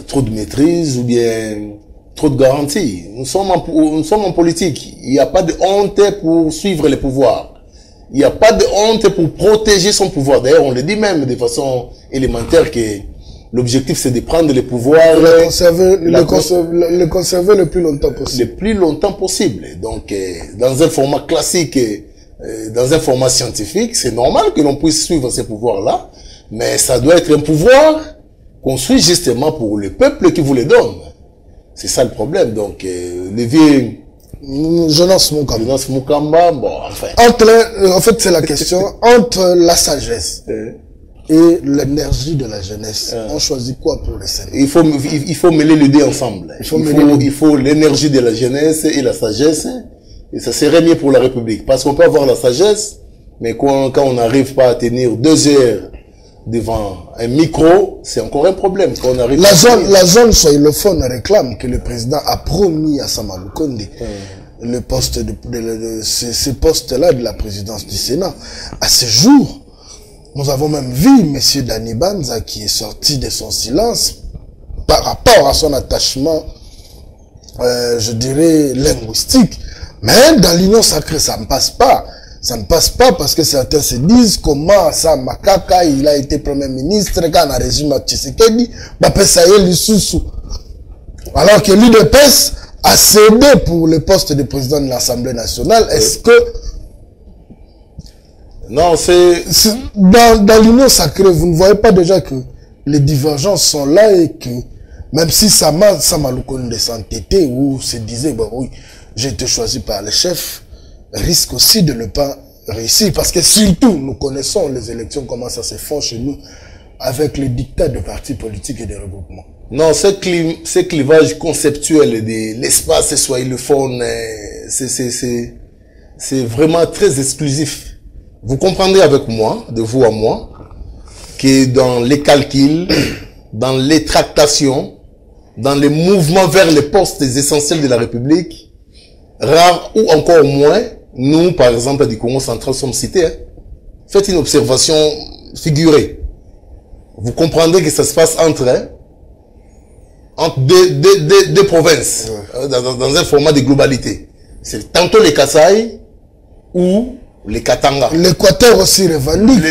Speaker 2: trop de maîtrise ou bien trop de garanties. Nous sommes en politique. Il n'y a pas de honte pour suivre le pouvoir. Il n'y a pas de honte pour protéger son pouvoir. D'ailleurs, on le dit même de façon élémentaire que l'objectif, c'est de prendre le pouvoir,
Speaker 1: le conserver le plus longtemps possible.
Speaker 2: Le plus longtemps possible. Donc, dans un format classique, dans un format scientifique, c'est normal que l'on puisse suivre ces pouvoirs-là, mais ça doit être un pouvoir construit justement pour le peuple qui vous le donne. C'est ça le problème. Donc, les vieux
Speaker 1: Jonas
Speaker 2: Mukamba, bon, enfin.
Speaker 1: En fait, c'est la question entre la sagesse et l'énergie de la jeunesse. On choisit quoi pour le Sénat?
Speaker 2: Il faut mêler les deux ensemble. Il faut l'énergie de la jeunesse et la sagesse. Et ça serait mieux pour la République. Parce qu'on peut avoir la sagesse, mais quand on n'arrive pas à tenir 2 heures devant un micro, c'est encore un problème. Quand on arrive
Speaker 1: la zone soïlophone réclame que le président a promis à Sama Lukonde le poste ce poste-là de la présidence du Sénat. À ce jour, Nous avons même vu M. Dani Banza qui est sorti de son silence par rapport à son attachement, je dirais, linguistique. Mais dans l'union sacrée, ça ne passe pas. Ça ne passe pas parce que certains se disent comment ça, Makaka, il a été Premier ministre, quand on a régime Tshisekedi, ça y est, l'Issousou. Alors que l'UDPS a cédé pour le poste de président de l'Assemblée nationale. Est-ce que...
Speaker 2: Non, c'est...
Speaker 1: Dans l'union sacrée, vous ne voyez pas déjà que les divergences sont là et que même si ça m'a de s'entêter ou se disait, bon oui, j'ai été choisi par le chef, risque aussi de ne pas réussir. Parce que surtout, nous connaissons les élections, comment ça se fait chez nous, avec les dictats de partis politiques et de regroupements.
Speaker 2: Non, ce clivage conceptuel de l'espace swahiliphone, c'est vraiment très exclusif. Vous comprendrez avec moi, de vous à moi, que dans les calculs, dans les tractations, dans les mouvements vers les postes essentiels de la République, rares ou encore moins, nous, par exemple, du Congo central, sommes cités. Hein. Faites une observation figurée. Vous comprendrez que ça se passe entre deux provinces, dans un format de globalité. C'est tantôt les Kasaï ou les Katanga.
Speaker 1: L'Équateur aussi revendique.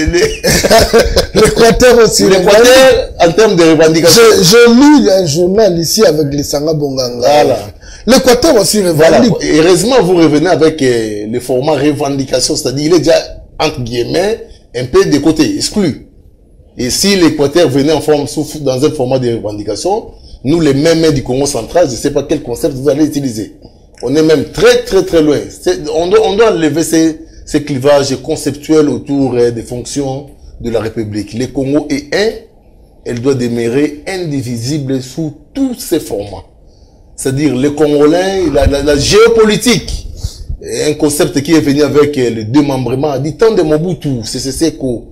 Speaker 1: L'Équateur aussi revendique.
Speaker 2: L'Équateur, en termes de revendication.
Speaker 1: Je lis un journal ici avec les Sanga Bonganga.
Speaker 2: Voilà.
Speaker 1: L'Équateur aussi revendique.
Speaker 2: Voilà. Heureusement, vous revenez avec le format revendication, c'est-à-dire il est déjà, entre guillemets, un peu de côté, exclu. Et si l'Équateur venait en forme, dans un format de revendication, nous, les mêmes du Congo central, je ne sais pas quel concept vous allez utiliser. On est même très loin. On doit lever ces clivages conceptuels autour des fonctions de la République. Le Congo est elle doit demeurer indivisible sous tous ses formats. C'est-à-dire les Congolais, la géopolitique, un concept qui est venu avec le démembrement, du temps de Mobutu, c'est quoi.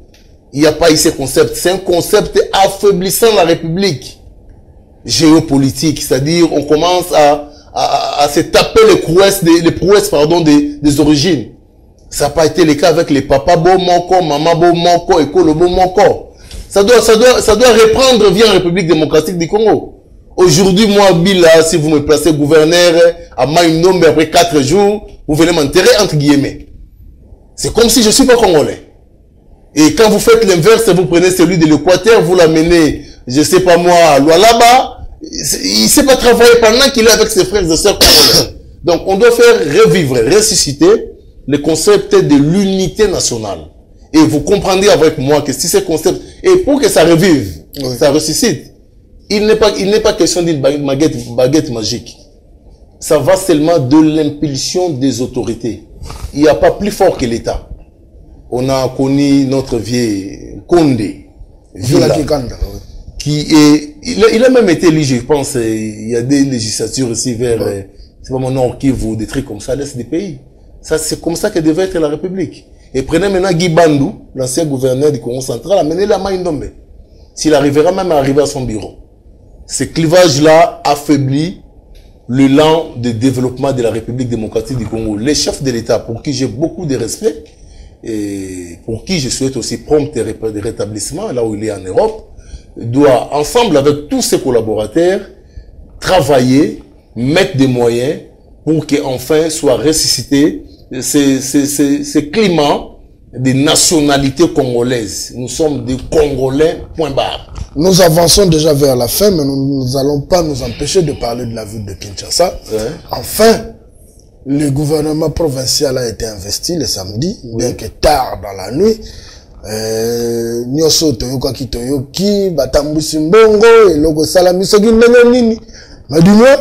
Speaker 2: Il n'y a pas eu ce concept. C'est un concept affaiblissant la République. Géopolitique, c'est-à-dire on commence à se taper les prouesses des origines. Ça n'a pas été le cas avec les papas beau moko, maman beau moko, école beau moko. Ça doit reprendre via la République démocratique du Congo. Aujourd'hui, moi, Bila, si vous me placez gouverneur à Maïnombe après 4 jours, vous venez m'enterrer entre guillemets. C'est comme si je ne suis pas congolais. Et quand vous faites l'inverse, vous prenez celui de l'Équateur, vous l'amenez, je ne sais pas moi, à Lualaba, il ne sait pas travailler pendant qu'il est avec ses frères et sœurs congolais. Donc, on doit faire revivre, ressusciter le concept de l'unité nationale. Et vous comprendrez avec moi que si ce concept, et pour que ça revive, ça ressuscite, il n'est pas question d'une baguette magique. Ça va seulement de l'impulsion des autorités. Il n'y a pas plus fort que l'État. On a connu notre vieux Condé, qui est, il a même été élu, je pense, il y a des législatures ici vers, c'est pas mon Nord Kivu, des trucs comme ça, l'Est des pays. Ça, c'est comme ça que devait être la République. Et prenez maintenant Guy Bandou, l'ancien gouverneur du Congo central, amenez-le à Maïndombe. S'il arrivera même à arriver à son bureau. Ce clivage-là affaiblit l'élan de développement de la République démocratique du Congo. Les chefs de l'État, pour qui j'ai beaucoup de respect, et pour qui je souhaite aussi prompt rétablissement, là où il est en Europe, doit, ensemble avec tous ses collaborateurs, travailler, mettre des moyens pour qu'enfin soit ressuscité ce climat de nationalité congolaise. Nous sommes des Congolais, point barre.
Speaker 1: Nous avançons déjà vers la fin, mais nous n'allons pas nous empêcher de parler de la ville de Kinshasa. Enfin, le gouvernement provincial a été investi le samedi, bien que tard dans la nuit. Nyoso toyoka kitoyoki, batambusi mbongo, eloko salami soki ndenge nini. Mais du moins,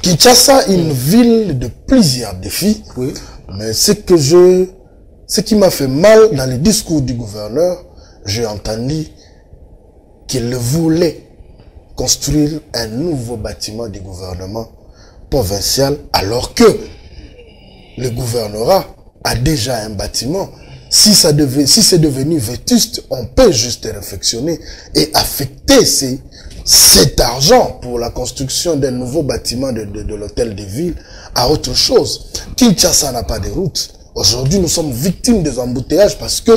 Speaker 1: Kinshasa, une ville de plusieurs défis.
Speaker 2: Oui.
Speaker 1: Mais ce qui m'a fait mal dans le discours du gouverneur, j'ai entendu qu'il voulait construire un nouveau bâtiment du gouvernement provincial, alors que le gouvernorat a déjà un bâtiment. Si c'est devenu vétuste, on peut juste réflexionner et affecter cet argent pour la construction d'un nouveau bâtiment de l'hôtel de ville à autre chose. Kinshasa n'a pas de route. Aujourd'hui, nous sommes victimes des embouteillages parce que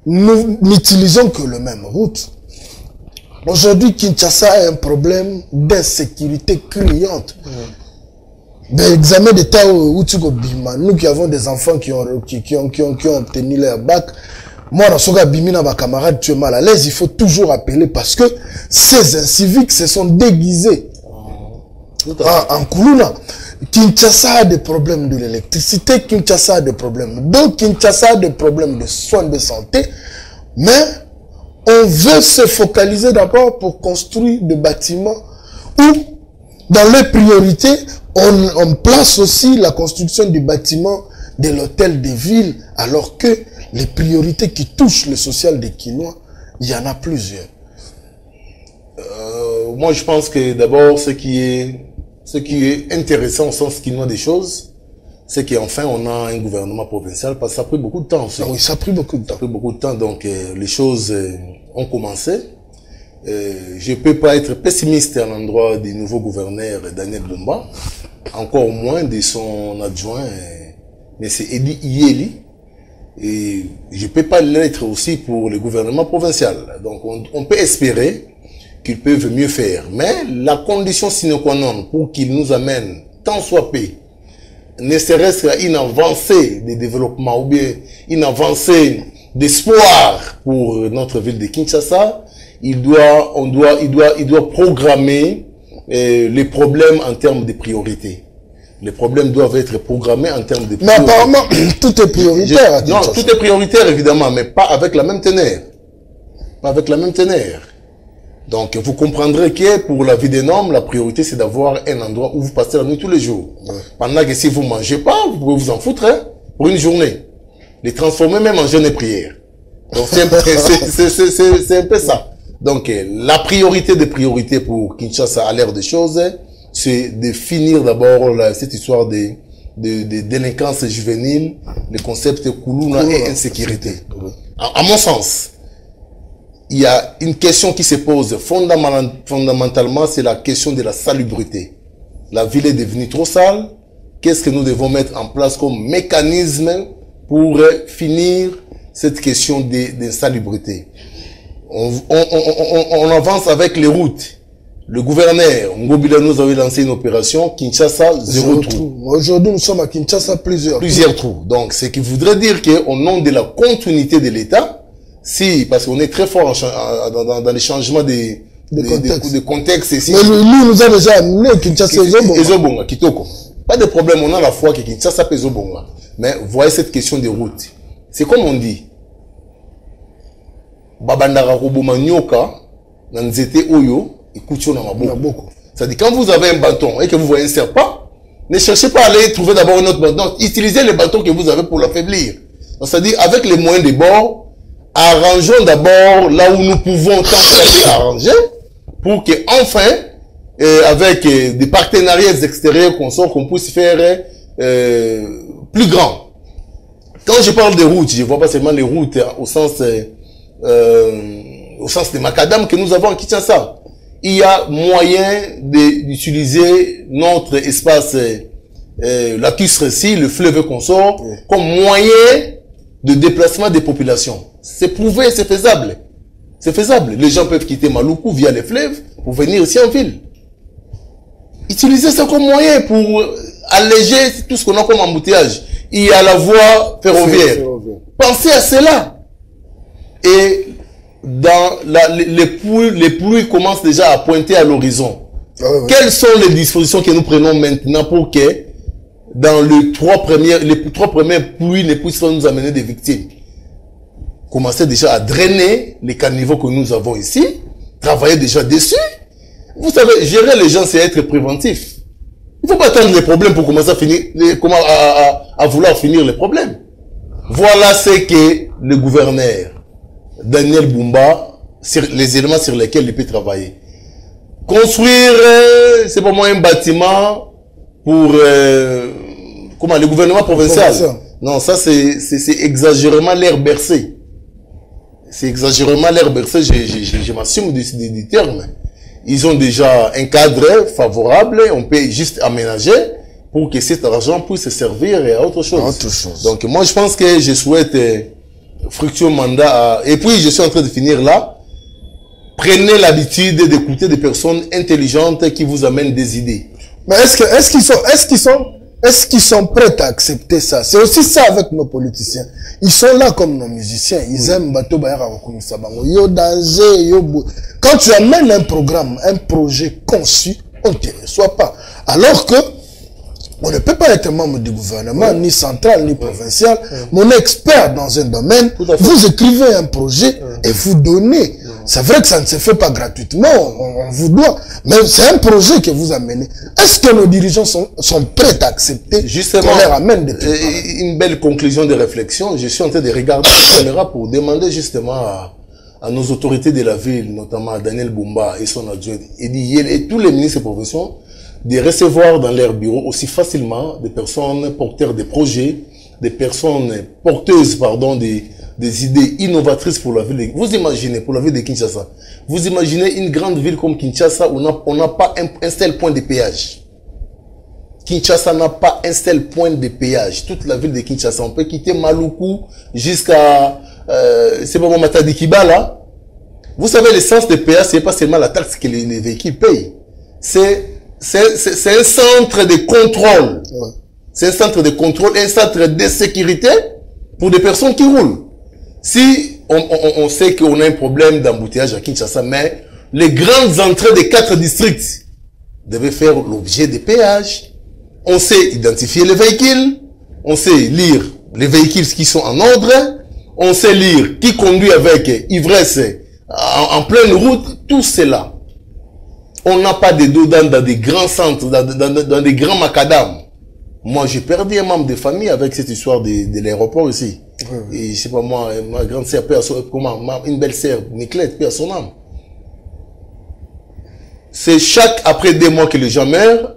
Speaker 1: nous n'utilisons que le même route. Aujourd'hui, Kinshasa a un problème d'insécurité criante. L'examen d'État où tu Bima, nous qui avons des enfants qui ont obtenu leur bac, moi, dans ce cas, Bimina, ma camarade, tu es mal à l'aise, il faut toujours appeler parce que ces inciviques se sont déguisés en Koulouna. Kinshasa a des problèmes de l'électricité, Kinshasa a des problèmes d'eau, Kinshasa a des problèmes de soins de santé, mais on veut se focaliser d'abord pour construire des bâtiments où, dans les priorités, on place aussi la construction du bâtiment de l'hôtel de ville, alors que les priorités qui touchent le social des Kinois, il y en a plusieurs.
Speaker 2: Moi, je pense que d'abord, ce qui est intéressant au sens kinois des choses, c'est qu'enfin, on a un gouvernement provincial, parce que ça a pris beaucoup de temps aussi.
Speaker 1: Ah oui, ça a pris beaucoup de temps.
Speaker 2: Ça a pris beaucoup de temps, donc les choses ont commencé. Je ne peux pas être pessimiste à l'endroit du nouveau gouverneur Daniel Bumba, encore moins de son adjoint, mais c'est Edi Yeli. Et je ne peux pas l'être aussi pour le gouvernement provincial. Donc on peut espérer qu'ils peuvent mieux faire. Mais la condition sine qua non pour qu'ils nous amènent tant soit peu, ne serait-ce qu'une avancée de développement ou bien une avancée d'espoir pour notre ville de Kinshasa, il doit programmer les problèmes en termes de priorité. Les problèmes doivent être programmés en termes de priorité.
Speaker 1: Mais apparemment, tout est prioritaire.
Speaker 2: Non, tout est prioritaire évidemment, mais pas avec la même teneur. Pas avec la même teneur. Donc, vous comprendrez que pour la vie d'un homme, la priorité, c'est d'avoir un endroit où vous passez la nuit tous les jours. Ouais. Pendant que si vous ne mangez pas, vous pouvez vous en foutre hein, pour une journée. Les transformer même en jeûne et prière. Donc, c'est un peu ça. Donc, la priorité des priorités pour Kinshasa à l'ère des choses, c'est de finir d'abord cette histoire de délinquance juvénile, le concept Koulouna et insécurité. À mon sens, il y a une question qui se pose fondamentalement, c'est la question de la salubrité. La ville est devenue trop sale. Qu'est-ce que nous devons mettre en place comme mécanisme pour finir cette question d'insalubrité? On avance avec les routes. Le gouverneur Ngobila nous avait lancé une opération Kinshasa zéro trou.
Speaker 1: Aujourd'hui, nous sommes à Kinshasa plusieurs
Speaker 2: trous. Donc, ce qui voudrait dire qu'au nom de la continuité de l'État, si, parce qu'on est très fort dans les changements de contexte ici.
Speaker 1: Mais lui nous a déjà amené Kinshasa
Speaker 2: Ezobonga, Kitoko. Pas de problème, on a la foi que Kinshasa peut Ezobonga. Mais voyez cette question des routes. C'est comme on dit. Babandara Roboma Nyoka, Nanzete Oyo, et Koucho Namaboko. C'est-à-dire, quand vous avez un bâton et que vous voyez un serpent, ne cherchez pas à aller trouver d'abord un autre bâton. Utilisez le bâton que vous avez pour l'affaiblir. C'est-à-dire, avec les moyens de bord, arrangeons d'abord là où nous pouvons tant arranger pour que enfin, avec des partenariats extérieurs qu'on puisse faire plus grand. Quand je parle de routes, je ne vois pas seulement les routes au sens des macadam que nous avons en Kinshasa. Il y a moyen d'utiliser notre espace lacustre-ci, le fleuve consort, comme moyen de déplacement des populations. C'est prouvé, c'est faisable. C'est faisable. Les gens peuvent quitter Maluku via les fleuves pour venir ici en ville. Utilisez ça comme moyen pour alléger tout ce qu'on a comme embouteillage. Il y a la voie ferroviaire. Pensez à cela. Et dans les pluies commencent déjà à pointer à l'horizon. Quelles sont les dispositions que nous prenons maintenant pour que dans les trois premières pluies ne puissent pas nous amener des victimes? Commencez déjà à drainer les caniveaux que nous avons ici. Travailler déjà dessus. Vous savez, gérer les gens, c'est être préventif. Il ne faut pas attendre les problèmes pour commencer à finir, à vouloir finir les problèmes. Voilà ce que le gouverneur Daniel Bumba, les éléments sur lesquels il peut travailler. Construire, c'est pas moi un bâtiment pour le gouvernement provincial. Non, ça c'est exagérément l'air bercé. C'est exagérément l'air bercé, je m'assume du terme. Ils ont déjà un cadre favorable, on peut juste aménager pour que cet argent puisse servir à autre chose. Donc moi je pense que je souhaite fructueux mandat. Et puis, je suis en train de finir là. Prenez l'habitude d'écouter des personnes intelligentes qui vous amènent des idées.
Speaker 1: Mais est-ce qu'ils sont prêts à accepter ça? C'est aussi ça avec nos politiciens. Ils sont là comme nos musiciens. Ils aiment bateau bayara wakumisa bango. Yo danger, yo bou. Quand tu amènes un programme, un projet conçu, on ne te reçoit pas. Alors que on ne peut pas être membre du gouvernement, ni central, ni provincial, mais on est expert dans un domaine. Vous écrivez un projet et vous donnez. C'est vrai que ça ne se fait pas gratuitement, on vous doit, mais c'est un projet que vous amenez. Est-ce que nos dirigeants sont prêts à accepter qu'on leur amène des trucs?
Speaker 2: Une belle conclusion de réflexion, je suis en train de regarder la caméra pour demander justement à nos autorités de la ville, notamment à Daniel Bumba et son adjoint, et tous les ministres de profession, de recevoir dans leur bureau aussi facilement des personnes porteurs de projets, des personnes porteuses, pardon, des idées innovatrices pour la ville de... Vous imaginez, pour la ville de Kinshasa, vous imaginez une grande ville comme Kinshasa où on n'a pas un seul point de péage. Kinshasa n'a pas un seul point de péage. Toute la ville de Kinshasa, on peut quitter Maluku jusqu'à c'est pas mon Matadi Kibala. Vous savez, l'essence de péage, c'est pas seulement la taxe que les véhicules payent. C'est un centre de contrôle. Ouais. C'est un centre de contrôle, un centre de sécurité pour des personnes qui roulent. Si on sait qu'on a un problème d'embouteillage à Kinshasa, mais les grandes entrées des 4 districts devaient faire l'objet des péages. On sait identifier les véhicules, on sait lire les véhicules qui sont en ordre, on sait lire qui conduit avec ivresse en pleine route, tout cela. On n'a pas de dodans dans des grands centres, dans des grands macadams. Moi, j'ai perdu un membre de famille avec cette histoire de l'aéroport ici. Et je sais pas moi, ma grande sœur, une belle sœur, Niclette, paix à son âme. C'est chaque après 2 mois que les gens meurent,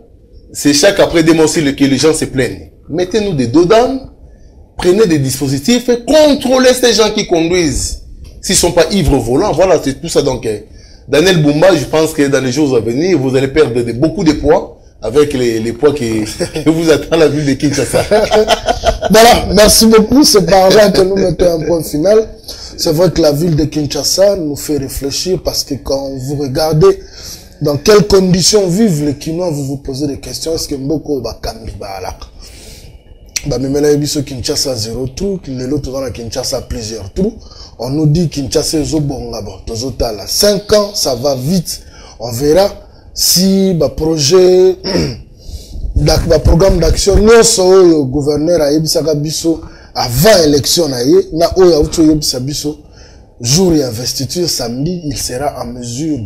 Speaker 2: c'est chaque après 2 mois aussi que les gens se plaignent. Mettez-nous des dodans, prenez des dispositifs, contrôlez ces gens qui conduisent. S'ils sont pas ivres volants, voilà, c'est tout ça. Donc, Daniel Bumba, je pense que dans les jours à venir, vous allez perdre beaucoup de poids avec les poids que vous attend la ville de Kinshasa.
Speaker 1: Voilà, merci beaucoup. C'est par là que nous mettons un point final. C'est vrai que la ville de Kinshasa nous fait réfléchir parce que quand vous regardez dans quelles conditions vivent les Kinois, vous vous posez des questions. Est-ce que Mboko Bakambi Balak Bamimela Ebiso Kinshasa 0 trou, les autres dans la Kinshasa plusieurs trous. On nous dit Kinshasa Zobonga, bon, Tozotala. 5 ans, ça va vite. On verra si le projet, le programme d'action, nous sommes le gouverneur à Ebisaka Biso avant l'élection, na oya uto Ebisaka Biso, jour et investiture samedi, il sera en mesure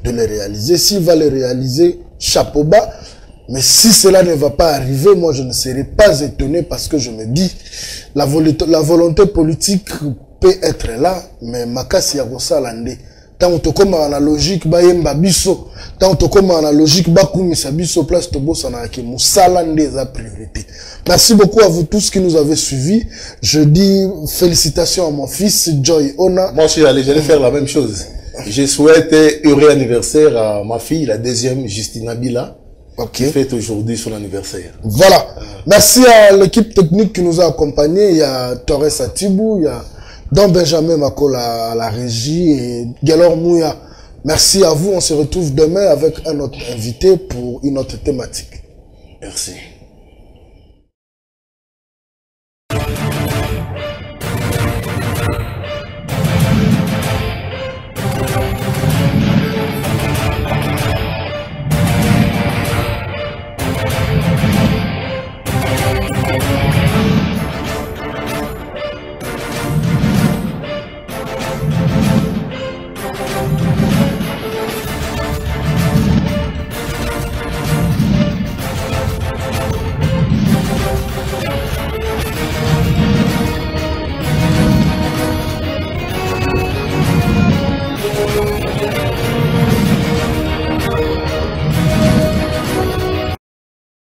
Speaker 1: de le réaliser. S'il va le réaliser, chapeau bas. Mais si cela ne va pas arriver, moi je ne serai pas étonné parce que je me dis, la volonté politique peut être là, mais makasi ya kosalande. Tant on te comme en la logique, ba yemba biso. Tant on te comme en la logique, ba kumisa biso place to bosana ke musalande za priorité. Merci beaucoup à vous tous qui nous avez suivis. Je dis félicitations à mon fils Joy Ona.
Speaker 2: Moi aussi j'allais faire la même chose. Je souhaite heureux anniversaire à ma fille, la deuxième Justina Bila. Qui fête aujourd'hui son anniversaire.
Speaker 1: Voilà. Merci à l'équipe technique qui nous a accompagnés. Il y a Torres Atibou, il y a Don Benjamin Makola à la régie et Galor Mouya. Merci à vous. On se retrouve demain avec un autre invité pour une autre thématique.
Speaker 2: Merci.